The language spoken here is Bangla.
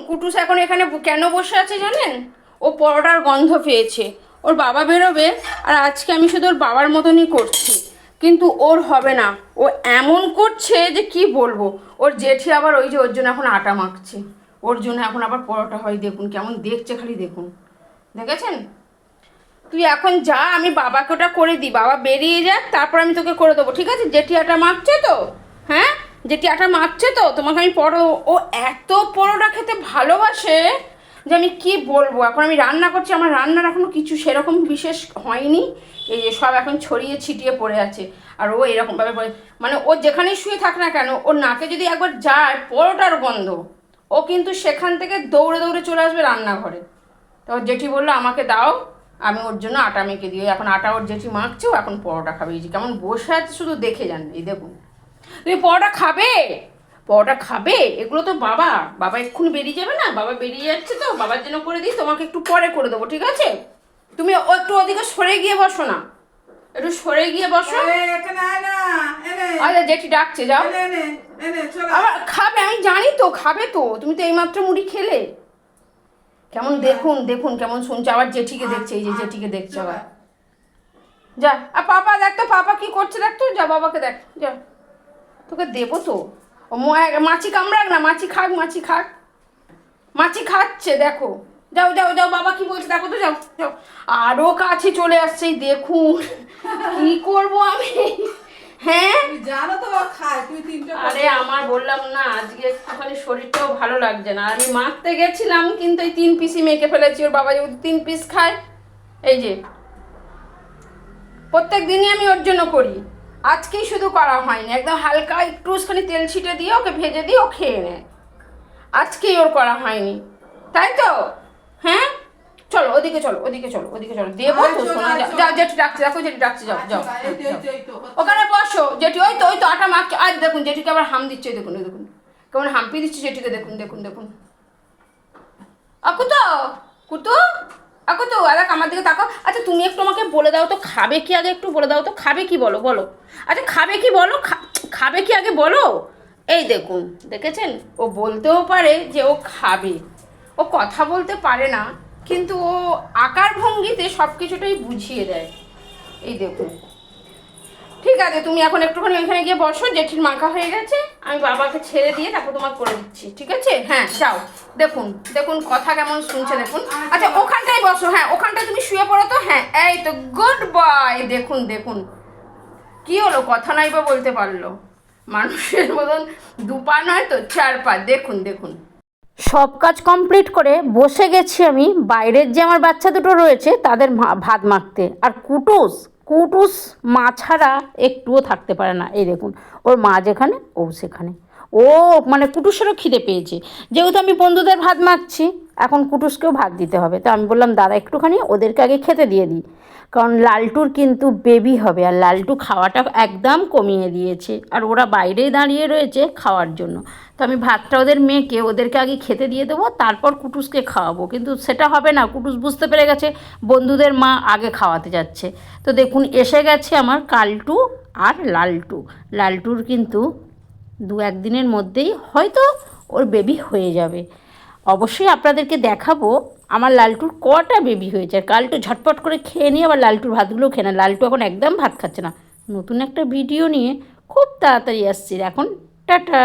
কুটুস এখন এখানে কেন বসে আছে জানেন? ও পরোটার গন্ধ পেয়েছে, ওর বাবা বেরোবে, আর আজকে আমি শুধু ওর বাবার মতনই করছি, কিন্তু ওর হবে না। ও এমন করছে যে কি বলবো। ওর জেঠি আবার ওই যে ওর জন্য এখন আটা মাখছে, ওর জন্য এখন আবার পরোটা হয়। দেখুন কেমন দেখছে, খালি দেখুন, দেখেছেন? তুই এখন যা, আমি বাবাকে ওটা করে দিই, বাবা বেরিয়ে যাক, তারপর আমি তোকে করে দেবো, ঠিক আছে? জেঠি আটা মাখছে তো, হ্যাঁ জেঠি আটা মাখছে তো, তোমাকে আমি ও এত পরোটা খেতে ভালোবাসে যে আমি কি বলবো। এখন আমি রান্না করছি, আমার রান্নার এখনো কিছু সেরকম বিশেষ হয়নি, এই যে সব এখন ছড়িয়ে ছিটিয়ে পড়ে আছে। আর ও এরকমভাবে মানে ও যেখানেই শুয়ে থাক না কেন, ওর নাকে যদি একবার যায় পরোটার গন্ধ, ও কিন্তু সেখান থেকে দৌড়ে দৌড়ে চলে আসবে রান্নাঘরে। তো ওর জেঠি বললো আমাকে দাও, আমি ওর জন্য আটা মেখে দিই। এখন আটা ওর জেঠি মাখছে, ও এখন পরোটা খাবে। এই যে কেমন বসে আছে শুধু দেখে যান, এই দেখুন। তুমি পরোটা খাবে? পরোটা খাবে? এগুলো তো বাবা, বাবা এক্ষুনি বেরিয়ে যাবে না, বাবা বেরিয়ে যাচ্ছে তো, বাবার জন্য করে দিই, তোমাকে একটু পরে করে দেবো, ঠিক আছে? তুমি একটু ওদিকে সরে গিয়ে বসো না, একটু সরে গিয়ে বসো। আচ্ছা জেঠি ডাকছে, যাও। আবার খাবে, আমি জানি তো খাবে তো, তুমি তো এইমাত্র মুড়ি খেলে। কেমন দেখুন, দেখুন কেমন শুনছে, আবার জেঠিকে দেখছে, এই যে জেঠিকে দেখছে আবার। যা, আর পাপা দেখ তো, পাপা কি করছে দেখ তো, যা বাবাকে দেখ, যা। তোকে দেবো তো। ও মাছি কামড়াক না, মাছি খাক, মাছি খাক, মাছি খাচ্ছে, দেখো। যাও যাও যাও, বাবা কি বলছে দেখো তো, যাও যাও। আরও কাছে চলে আসছে, দেখুন কি করবো আমি। হ্যাঁ জানো তো খায়, তুই তিনটা। আরে আমার বললাম না, আজকে একটুখানি শরীরটাও ভালো লাগছে না, আমি মাখতে গেছিলাম কিন্তু এই 3 পিসই মেখে ফেলেছি। ওর বাবা যদি 3 পিস খায়, এই যে প্রত্যেক দিনই আমি ওর জন্য করি, আজকেই শুধু করা হয়নি, একদম হালকা একটুখানি তেল ছিটে দিয়ে ওকে ভেজে দিয়ে ও খেয়ে নেয়, আজকেই ওর করা হয়নি, তাই তো? হ্যাঁ চলো ওদিকে চলো, ওদিকে চলো, ওদিকে চলো, দেবো তো, শোনা যাও, যেটি ডাকছে দেখো, যেটি ডাকছে, যাও যাও ওখানে বসো। যেটি ওই তো, ওই তো আটা মাখছে, আজ দেখুন জেঠিকে আবার হাম দিচ্ছে, দেখুন দেখুন কেমন হাম্পি দিচ্ছে জেঠিকে, দেখুন দেখুন দেখুন। আকুতো, কুতু, আকুতো, আরে আমার দিকে তাকাও। আচ্ছা তুমি একটু আমাকে বলে দাও তো, খাবে কি আগে একটু বলে দাও তো, খাবে কি বলো বলো। আচ্ছা খাবে কি বলো, খাবে কি আগে বলো। এই দেখুন, দেখেছেন? ও বলতেও পারে যে ও খাবে, ও কথা বলতে পারে না, কিন্তু ও আকার ভঙ্গিতে সব কিছুটাই বুঝিয়ে দেয়। এই দেখুন, ঠিক আছে তুমি এখন একটুখানি ওইখানে গিয়ে বসো, জেঠির মাখা হয়ে গেছে, আমি বাবাকে ছেড়ে দিয়ে তারপর তোমার করে দিচ্ছি, ঠিক আছে? হ্যাঁ যাও। দেখুন দেখুন কথা কেমন শুনছে, দেখুন। আচ্ছা ওখানটাই বসো, হ্যাঁ ওখানটায় তুমি শুয়ে পড়ো তো, হ্যাঁ এই তো, গুড বয়। দেখুন দেখুন কি হলো, কথা নাই বা বলতে পারলো, মানুষের মতন 2 পা নয় তো 4 পা। দেখুন দেখুন, সব কাজ কমপ্লিট করে বসে গেছি আমি বাইরের যে আমার বাচ্চা দুটো রয়েছে তাদের ভাত মাখতে। আর কুটুস, কুটুস মা ছাড়া একটুও থাকতে পারে না। এই দেখুন ওর মা যেখানে ও সেখানে, ও মানে কুটুসেরও খিদে পেয়েছে, যেহেতু আমি বন্ধুদের ভাত মাখছি, এখন কুটুসকেও ভাত দিতে হবে। তো আমি বললাম দাদা একটুখানি ওদেরকে আগে খেতে দিয়ে দিই, কারণ লালটুর কিন্তু বেবি হবে, আর লালটু খাওয়াটা একদম কমিয়ে দিয়েছে, আর ওরা বাইরেই দাঁড়িয়ে রয়েছে খাওয়ার জন্য। তো আমি ভাতটা ওদের মেখে ওদেরকে আগে খেতে দিয়ে দেবো, তারপর কুটুসকে খাওয়াবো, কিন্তু সেটা হবে না। কুটুস বুঝতে পেরে গেছে বন্ধুদের মা আগে খাওয়াতে যাচ্ছে। তো দেখুন এসে গেছে আমার কালটু আর লালটু। লালটুর কিন্তু 2-1 দিনের মধ্যেই হয়তো ওর বেবি হয়ে যাবে। অবশ্যই আপনাদেরকে দেখাবো আমার লালটুর কটা বেবি হয়েছে। আর কালটু ঝটপট করে খেয়ে নিয়ে আবার লালটুর ভাতগুলোও খেয়ে না, লালটু এখন একদম ভাত খাচ্ছে না। নতুন একটা ভিডিও নিয়ে খুব তাড়াতাড়ি আসছি, এখন টাটা।